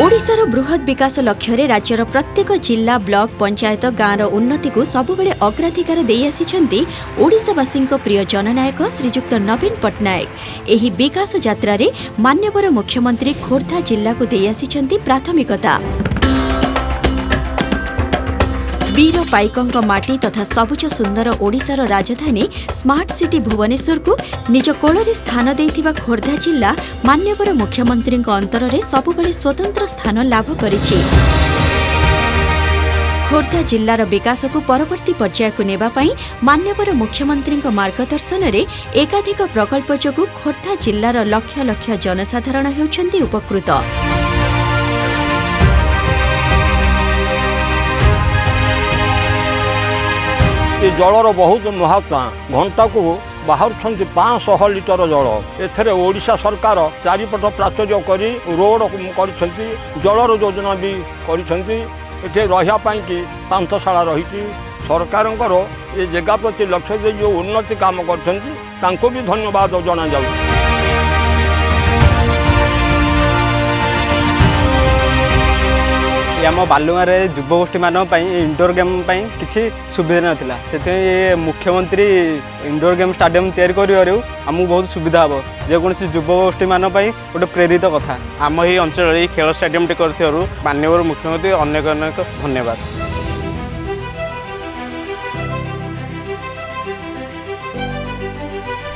ओडिशार बृहत विकास लक्ष्य राज्यर प्रत्येक जिला ब्लॉक पंचायत गाँवर उन्नति को सबुबले अग्राधिकार देई आसिछन्ति ओडिशावासी प्रिय जननायक श्रीजुक्त नवीन पट्टनायक। एही विकास यात्रा रे मान्यवर मुख्यमंत्री खोर्धा जिला को देई आसिछन्ति प्राथमिकता। वीर पाइकंक माटी तथा सबुज सुंदर ओडिशार राजधानी स्मार्ट सिटी भुवनेश्वर को निज कोଳରେ स्थान देइथिबा खोर्धा जिला मान्यवर मुख्यमंत्री अंतर रे सबुबले स्वतंत्र स्थान लाभ करिछि। खोर्धा जिल्लार विकास को परवर्ती पर्याय को नेबा पई मान्यवर मुख्यमंत्री मार्गदर्शन रे एकाधिक प्रकल्प जोगु खोर्धा जिल्लार लक्ष लक्ष जनसाधारण हेउछन्ति उपकृत। जलर बहुत महत्व घंटा को बाहर 500 लिटर जल एथरे ओडिशा सरकार चारिपट प्राचुर्य करी रोड करिसेंती जलर योजना भी करिसेंती एठे रहिया पई कि पांथशाला रही सरकारंकर ये जगह प्रति लक्ष्य दे जो उन्नति काम करछंती तांको भी धन्यवाद जना जाउ। आम बालुगाँ युवगोष्ठी मान इंडोर गेम किसी सुविधा नाला से मुख्यमंत्री इंडोर गेम स्टाडियम तैयारी आमको बहुत सुविधा हम जेकोसी युवगोष्ठी मान गोटे प्रेरित कथा आम ये अंचल खेल स्टाडियम कर माननीय मुख्यमंत्री अनेक अनेक धन्यवाद।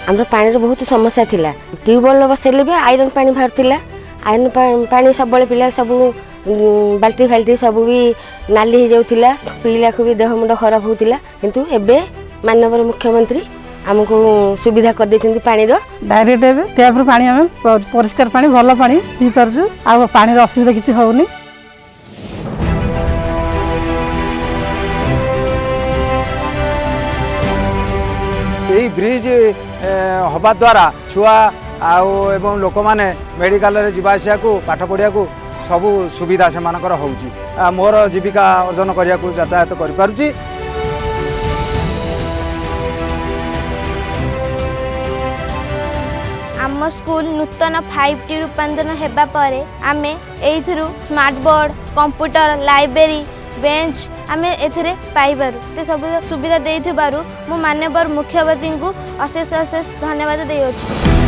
आम पानी बहुत समस्या थिला ट्यूबवेल बसैले भी आयरन पानी बाहर आयरन पानी सब पिला सब बाल्टी फाल्टी सब भी नाली हो जाऊला पीला को भी देह मुंड खराब होता किंतु एबे माननीय मुख्यमंत्री आमको सुविधा कर देछन्ती पानी रो डायरेक्ट टैप रो पानी हम परिष्कार पानी भल पानी पी पारजु आ पानी रो असुविधा किछि होउनी। यही ब्रिज हवा द्वारा छुआ एवं लोक माने मेडिकल रे जिबा आसिया को पाठ पढ़िया को सबू सुविधा से मानकर होउची मोर जीविका अर्जन करिया को यातायात करि पारुची। आम स्कूल नूतन 5T रूपांतरण हेबा परे आमे एइथरु smart board computer library bench आमे एथिरे पाइबारु ते सब सुविधा देइथिबारु मो मान्यवर मुख्यमंत्री को अशेष अशेष धन्यवाद देइछि।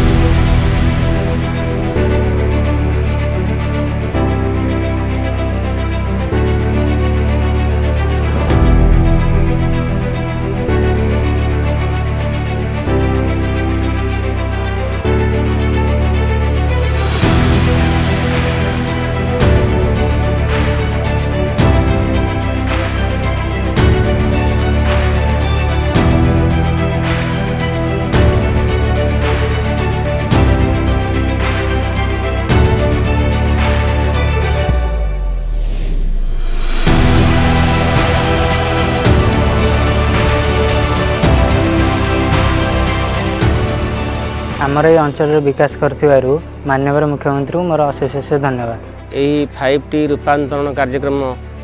आमर ये अंचल विकास करथिबारु माननीय मुख्यमंत्री मोर अशेष अशेष धन्यवाद। यही 5T रूपांतरण कार्यक्रम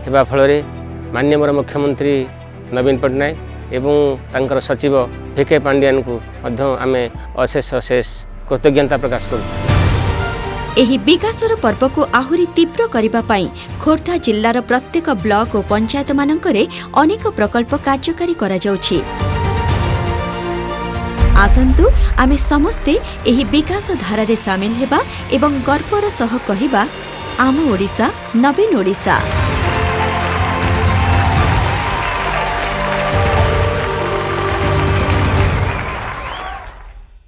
हेबा फल माननीय मुख्यमंत्री नवीन पट्टनायक एवं तांकर सचिव VK पांडियान को आमे अशेष अशेष कृतज्ञता प्रकाश करूँ। एही विकासर पर्व को आहुरी तीव्र करिबा पई खोर्धा जिल्लार प्रत्येक ब्लॉक और पंचायत मानकरे अनेक प्रकल्प कार्यकारी करा जाउछि। आसंतु आमे समस्ते एही विकास धारा रे सामिल हेबा एवं गर्वर सह कहिबा आम ओडिशा नवीन ओडिशा।